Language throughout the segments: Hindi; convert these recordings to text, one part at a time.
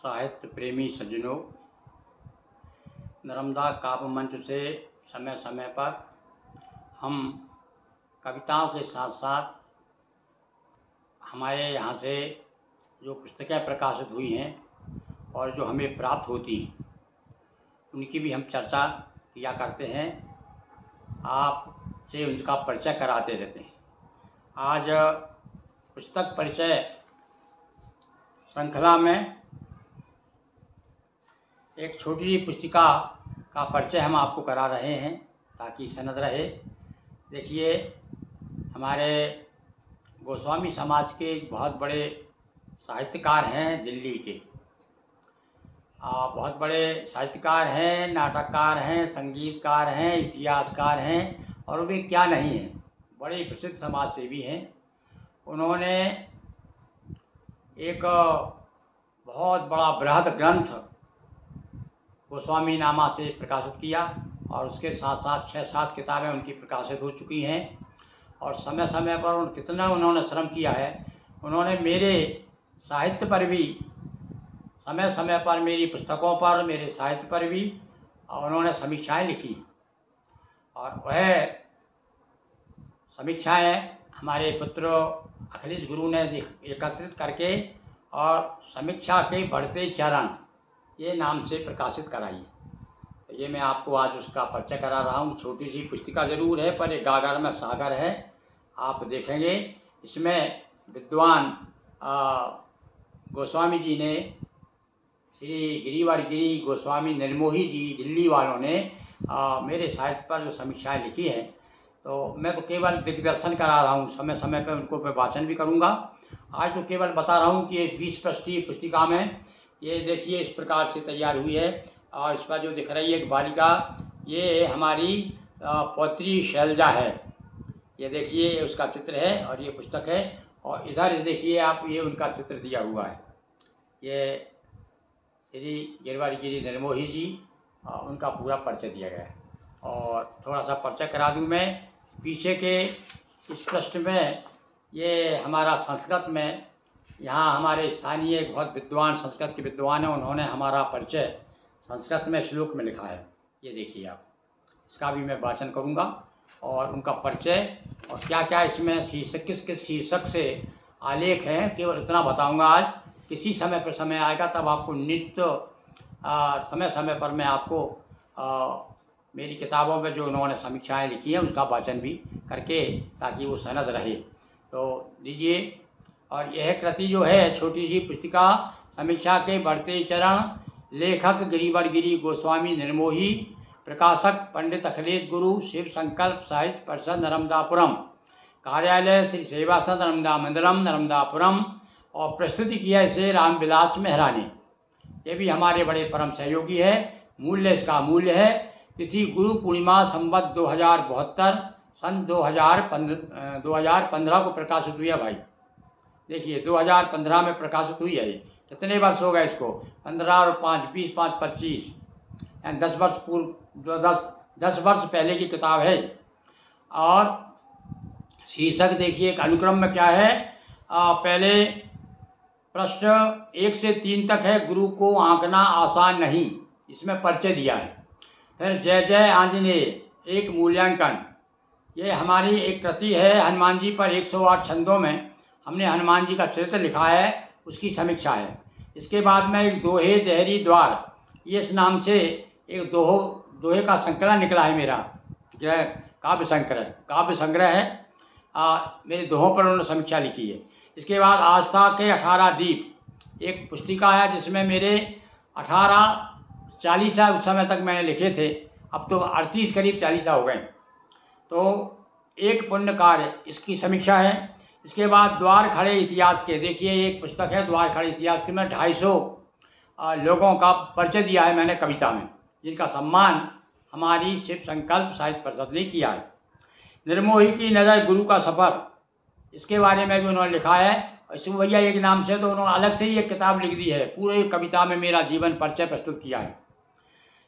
साहित्य प्रेमी सज्जनों, नर्मदा काव्य मंच से समय समय पर हम कविताओं के साथ साथ हमारे यहाँ से जो पुस्तकें प्रकाशित हुई हैं और जो हमें प्राप्त होती हैं उनकी भी हम चर्चा किया करते हैं, आपसे उनका परिचय कराते रहते हैं। आज पुस्तक परिचय श्रृंखला में एक छोटी सी पुस्तिका का परिचय हम आपको करा रहे हैं ताकि सनद रहे। देखिए, हमारे गोस्वामी समाज के बहुत बड़े साहित्यकार हैं दिल्ली के। बहुत बड़े साहित्यकार हैं, नाटककार हैं, संगीतकार हैं, इतिहासकार हैं और वे क्या नहीं हैं, बड़े प्रसिद्ध समाज सेवी हैं। उन्होंने एक बहुत बड़ा बृहद ग्रंथ गोस्वामी नामा से प्रकाशित किया और उसके साथ साथ 6-7 किताबें उनकी प्रकाशित हो चुकी हैं। और समय समय पर कितना उन्होंने श्रम किया है। उन्होंने मेरे साहित्य पर भी समय समय पर, मेरी पुस्तकों पर, मेरे साहित्य पर भी उन्होंने समीक्षाएं लिखी और वह समीक्षाएं हमारे पुत्र अखिलेश गुरु ने एकत्रित करके और समीक्षा के बढ़ते चरण ये नाम से प्रकाशित कराई। तो ये मैं आपको आज उसका परिचय करा रहा हूँ। छोटी सी पुस्तिका ज़रूर है पर एक गागर में सागर है। आप देखेंगे इसमें विद्वान गोस्वामी जी ने, श्री गिरिवर गिरी गोस्वामी निर्मोही जी दिल्ली वालों ने मेरे साहित्य पर जो समीक्षाएं लिखी हैं, तो मैं तो केवल दिग्दर्शन करा रहा हूँ, समय समय पर उनको मैं वाचन भी करूँगा। आज तो केवल बता रहा हूँ कि ये 20 पृष्ठीय पुस्तिका में ये देखिए इस प्रकार से तैयार हुई है। और इस पर जो दिख रही है एक बालिका, ये हमारी पौत्री शैलजा है। ये देखिए उसका चित्र है और ये पुस्तक है। और इधर देखिए आप, ये उनका चित्र दिया हुआ है। ये श्री गिरिवर गिरी निर्मोही जी, उनका पूरा परिचय दिया गया है। और थोड़ा सा परिचय करा दूँ मैं। पीछे के इस पृष्ठ में ये हमारा संस्कृत में, यहाँ हमारे स्थानीय एक बहुत विद्वान संस्कृत के विद्वान हैं, उन्होंने हमारा परिचय संस्कृत में श्लोक में लिखा है। ये देखिए आप, इसका भी मैं वाचन करूँगा और उनका परिचय और क्या क्या इसमें शीर्षक, किस शीर्षक से आलेख हैं, केवल इतना बताऊँगा आज। किसी समय पर समय आएगा तब आपको नित्य समय समय पर मैं आपको मेरी किताबों में जो उन्होंने समीक्षाएँ लिखी हैं उसका वाचन भी करके, ताकि वो सनद रहे। तो लीजिए। और यह कृति जो है छोटी सी पुस्तिका, समीक्षा के बढ़ते चरण, लेखक गिरिवर गिरी गोस्वामी निर्मोही, प्रकाशक पंडित अखिलेश गुरु, शिव संकल्प साहित्य परिषद नर्मदापुरम, कार्यालय श्री सेवासद नर्मदा मंदिरम नर्मदापुरम। और प्रस्तुति किया इसे रामविलास मेहरा ने। ये भी हमारे बड़े परम सहयोगी है। मूल्य, इसका मूल्य है, तिथि गुरु पूर्णिमा संवत 2072 सन 2015 को प्रकाशित हुई है भाई। देखिए 2015 में प्रकाशित हुई है। कितने वर्ष हो गए इसको? 15 और 5 20 5 25 यानी 10 वर्ष पूर्व, 10 वर्ष पहले की किताब है। और शीर्षक देखिए, एक अनुक्रम में क्या है, पहले प्रश्न 1 से 3 तक है, गुरु को आंकना आसान नहीं, इसमें परिचय दिया है। फिर जय जय आंजनेय, एक मूल्यांकन, ये हमारी एक कृति है हनुमान जी पर। 108 छंदों में हमने हनुमान जी का चरित्र लिखा है, उसकी समीक्षा है। इसके बाद में एक दोहे देहरी द्वार, ये इस नाम से एक दोहे का संकलन निकला है मेरा, जो है काव्य संग्रह है। मेरे दोहों पर उन्होंने समीक्षा लिखी है। इसके बाद आस्था के 18 दीप, एक पुस्तिका है जिसमें मेरे 40 उस समय तक मैंने लिखे थे, अब तो 38 करीब 40 हो गए। तो एक पुण्य कार्य, इसकी समीक्षा है। इसके बाद द्वार खड़े इतिहास के, देखिए एक पुस्तक है द्वार खड़े इतिहास के, में 250 लोगों का परिचय दिया है मैंने कविता में, जिनका सम्मान हमारी शिव संकल्प साहित्य परिषद ने किया है। निर्मोही की नज़र गुरु का सफ़र, इसके बारे में भी उन्होंने लिखा है। इसमें भैया एक नाम से तो उन्होंने अलग से ही एक किताब लिख दी है, पूरे कविता में मेरा जीवन परिचय प्रस्तुत किया है।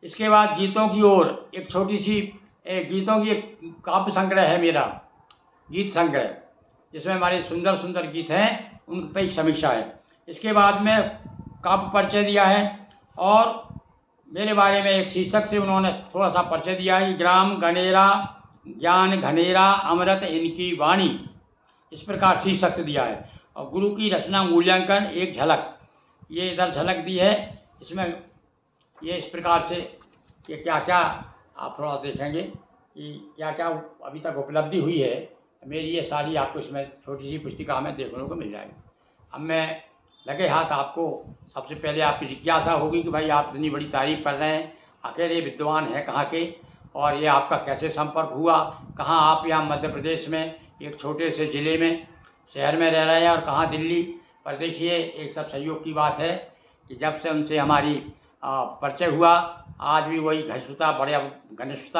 इसके बाद गीतों की ओर, एक छोटी सी गीतों की एक काव्य संग्रह है मेरा, गीत संग्रह, जिसमें हमारे सुंदर सुंदर गीत हैं, उन पर एक समीक्षा है। इसके बाद में का परिचय दिया है और मेरे बारे में एक शीर्षक से उन्होंने थोड़ा सा परिचय दिया है। ग्राम गणेरा ज्ञान घनेरा अमृत इनकी वाणी, इस प्रकार शीर्षक से दिया है। और गुरु की रचना मूल्यांकन एक झलक, ये इधर झलक दी है। इसमें ये इस प्रकार से कि क्या क्या आप थोड़ा देखेंगे कि क्या क्या अभी तक उपलब्धि हुई है मेरी, ये सारी आपको इसमें छोटी सी पुस्तिका में देखने को मिल जाएगी। अब मैं लगे हाथ आपको सबसे पहले आपकी जिज्ञासा होगी कि भाई आप इतनी बड़ी तारीफ कर रहे हैं, अकेले विद्वान हैं कहाँ के, और ये आपका कैसे संपर्क हुआ, कहाँ आप यहाँ मध्य प्रदेश में एक छोटे से ज़िले में शहर में रह रहे हैं और कहाँ दिल्ली। पर देखिए एक सब सहयोग की बात है कि जब से उनसे हमारी परिचय हुआ आज भी वही घनिष्ठता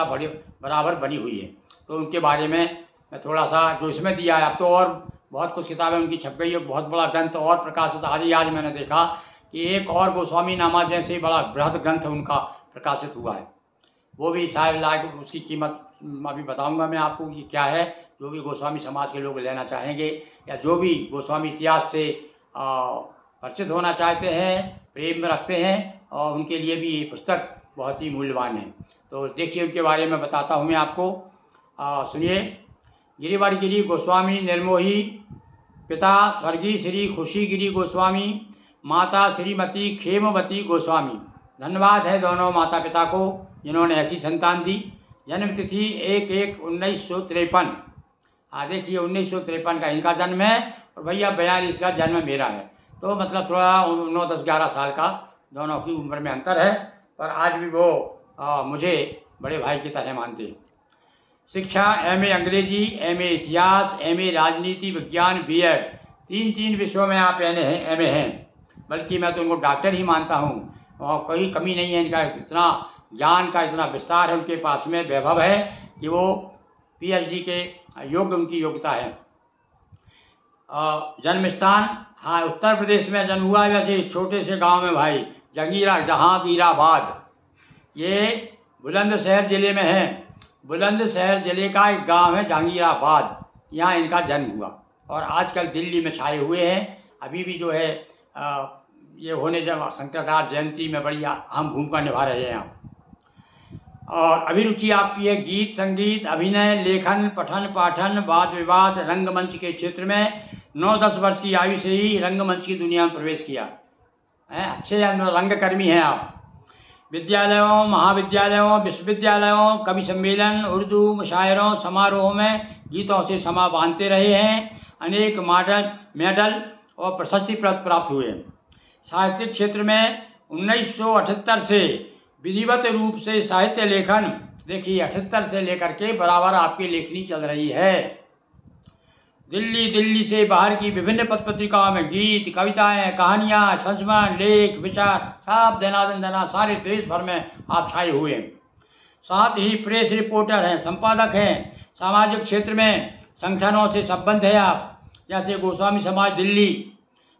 बड़े बराबर बनी हुई है। तो उनके बारे में मैं थोड़ा सा जो इसमें दिया है, अब तो और बहुत कुछ किताबें उनकी छप गई है, बहुत बड़ा ग्रंथ और प्रकाशित आज मैंने देखा कि एक और गोस्वामी नामा जैसे बड़ा बृहद ग्रंथ उनका प्रकाशित हुआ है। वो भी शायद लाख, उसकी कीमत अभी बताऊंगा मैं आपको कि क्या है। जो भी गोस्वामी समाज के लोग लेना चाहेंगे या जो भी गोस्वामी इतिहास से परिचित होना चाहते हैं, प्रेम में रखते हैं, और उनके लिए भी ये पुस्तक बहुत ही मूल्यवान है। तो देखिए उनके बारे में बताता हूँ मैं आपको, सुनिए। गिरिवर गिरी गोस्वामी निर्मोही, पिता स्वर्गीय श्री खुशी गिरी गोस्वामी, माता श्रीमती खेमवती गोस्वामी। धन्यवाद है दोनों माता पिता को जिन्होंने ऐसी संतान दी। जन्म तिथि 1/1/1953। देखिए 1953 का इनका जन्म है और भैया 42 का जन्म मेरा है। तो मतलब थोड़ा 9, 10, 11 साल का दोनों की उम्र में अंतर है, पर आज भी वो मुझे बड़े भाई की तरह मानते हैं। शिक्षा MA अंग्रेजी, MA इतिहास, MA राजनीति विज्ञान, B.Ed, 3 विषयों में आप MA हैं। बल्कि मैं तो उनको डॉक्टर ही मानता हूँ और कोई कमी नहीं है। इनका इतना ज्ञान का इतना विस्तार है उनके पास में, वैभव है कि वो PhD के योग्य उनकी योग्यता है। जन्म स्थान, हाँ उत्तर प्रदेश में जन्म हुआ है, वैसे छोटे से गांव में भाई जहांगीराबाद, ये बुलंदशहर जिले में है। बुलंदशहर जिले का एक गांव है जहांगीराबाद, यहाँ इनका जन्म हुआ और आजकल दिल्ली में छाए हुए हैं। अभी भी जो है ये होने जब शंकराचार्य जयंती में बड़ी अहम भूमिका निभा रहे हैं यहाँ। और अभिरुचि आपकी है गीत संगीत, अभिनय, लेखन, पठन पाठन, वाद विवाद, रंगमंच के क्षेत्र में। 9-10 वर्ष की आयु से ही रंगमंच की दुनिया में प्रवेश किया है। अच्छे रंगकर्मी हैं आप। विद्यालयों, महाविद्यालयों, विश्वविद्यालयों, कवि सम्मेलन, उर्दू मुशायरों, समारोहों में गीतों से समा बांधते रहे हैं। अनेक मेडल और प्रशस्ति प्राप्त हुए। साहित्यिक क्षेत्र में 1978 से विधिवत रूप से साहित्य लेखन, देखिए 78 से लेकर के बराबर आपकी लेखनी चल रही है। दिल्ली से बाहर की विभिन्न पत्र पत्रिकाओं में गीत, कविताएं, कहानियां, संस्मरण, लेख, विचार सब दनादन सारे देश भर में आप छाए हुए हैं। साथ ही प्रेस रिपोर्टर हैं, संपादक हैं। सामाजिक क्षेत्र में संगठनों से संबंध है आप, जैसे गोस्वामी समाज दिल्ली,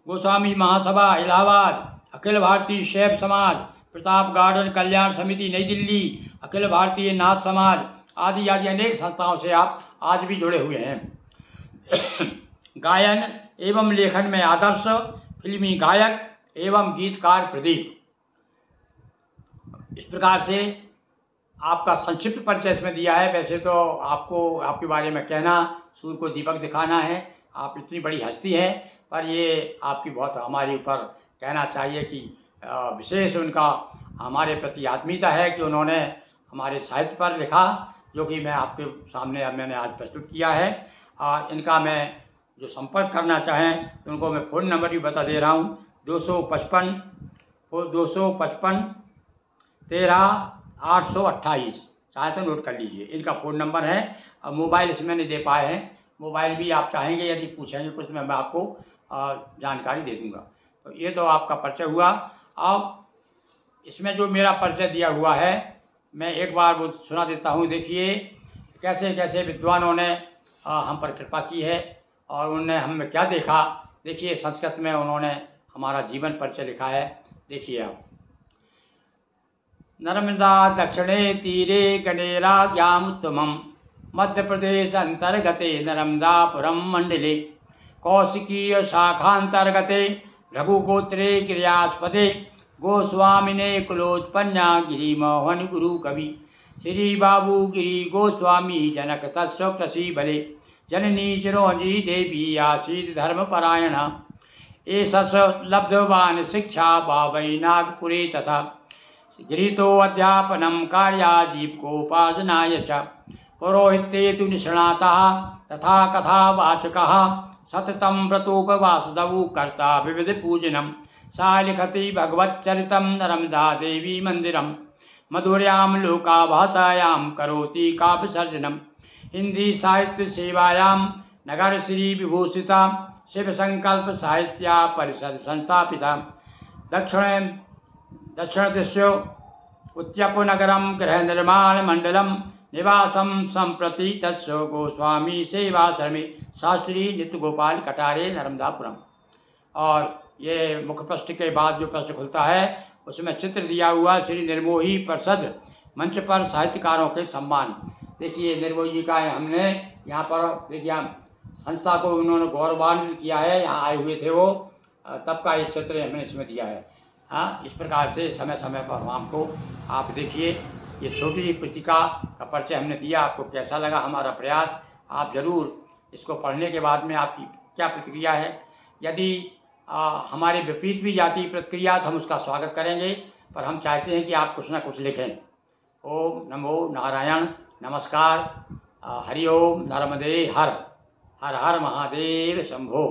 गोस्वामी महासभा इलाहाबाद, अखिल भारतीय शैव समाज, प्रताप गार्डन कल्याण समिति नई दिल्ली, अखिल भारतीय नाथ समाज आदि अनेक संस्थाओं से आप आज भी जुड़े हुए हैं। गायन एवं लेखन में आदर्श फिल्मी गायक एवं गीतकार प्रदीप। इस प्रकार से आपका संक्षिप्त परिचय इसमें दिया है। वैसे तो आपको आपके बारे में कहना सूर्य को दीपक दिखाना है, आप इतनी बड़ी हस्ती हैं, पर ये आपकी बहुत हमारे ऊपर कहना चाहिए कि विशेष उनका हमारे प्रति आत्मीयता है कि उन्होंने हमारे साहित्य पर लिखा, जो कि मैं आपके सामने मैंने आज प्रस्तुत किया है। इनका मैं जो संपर्क करना चाहें तो उनको मैं फ़ोन नंबर भी बता दे रहा हूँ। 255 13 828, चाहे तो नोट कर लीजिए। इनका फ़ोन नंबर है। अब मोबाइल इसमें नहीं दे पाए हैं, मोबाइल भी आप चाहेंगे यदि पूछेंगे कुछ मैं आपको जानकारी दे दूंगा। तो ये तो आपका परिचय हुआ। अब इसमें जो मेरा परिचय दिया हुआ है मैं एक बार वो सुना देता हूँ। देखिए कैसे कैसे विद्वानों ने हम पर कृपा की है और उन्होंने हमें क्या देखा। देखिए संस्कृत में उन्होंने हमारा जीवन परिचय लिखा है। देखिए आप, नर्मदा दक्षिणे तीरे गणेराज्ञामुत्तमं मध्य प्रदेश अंतर्गते नर्मदापुरम मंडले कौशिकीय शाखांतर्गते रघुगोत्रे क्रियास्पदे गोस्वामिने कुलोत्पन्ना गिरिमोहन गुरु कवि। श्री बाबू गिरि गोस्वामी जनक तस्व कृषि बले जननी चिरोंजी देवी आसीत धर्मपरायण। एषस लब्धवान् शिक्षा बावै नागपुरे तथा गृहीतो अध्यापनं कार्याजीविकोपार्जनाय च। पौरोहित्ये तु निष्णाताः तथा कथावाचकाः सततं व्रतोपवासदौ कर्ता विविधपूजनं। सा लिखति भगवच्चरितं नर्मदा देवी मन्दिरं मधुर्यां लोकाभाषायां करोति काव्यसर्जनं। हिंदी साहित्य सेवायां नगर श्री विभूषिता शिव संकल्प साहित्या परिषद संस्थापिता। दक्षिण दिशो उत्यपनगरं गृह निर्माण मंडलम निवासम संप्रति तस्व गोस्वामी सेवाश्रमे शास्त्री नित्य गोपाल कटारे नर्मदापुरम। और ये मुख्य प्रश्न के बाद जो प्रश्न खुलता है उसमें चित्र दिया हुआ श्री निर्मोही परिषद मंच पर साहित्यकारों के सम्मान। देखिए निर्मोही जी का हमने यहाँ पर देखिए संस्था को उन्होंने गौरवान्वित किया है, यहाँ आए हुए थे वो, तब का इस चित्र हमने इसमें दिया है। हाँ, इस प्रकार से समय समय पर हमको आप देखिए ये छोटी पुस्तिका का परिचय हमने दिया। आपको कैसा लगा हमारा प्रयास, आप जरूर इसको पढ़ने के बाद में आपकी क्या प्रतिक्रिया है। यदि हमारे विपरीत भी जाती प्रतिक्रिया तो हम उसका स्वागत करेंगे, पर हम चाहते हैं कि आप कुछ ना कुछ लिखें। ओम नमो नारायण, नमस्कार, हरि ओम, नर्मदे हर, हर हर महादेव शंभो।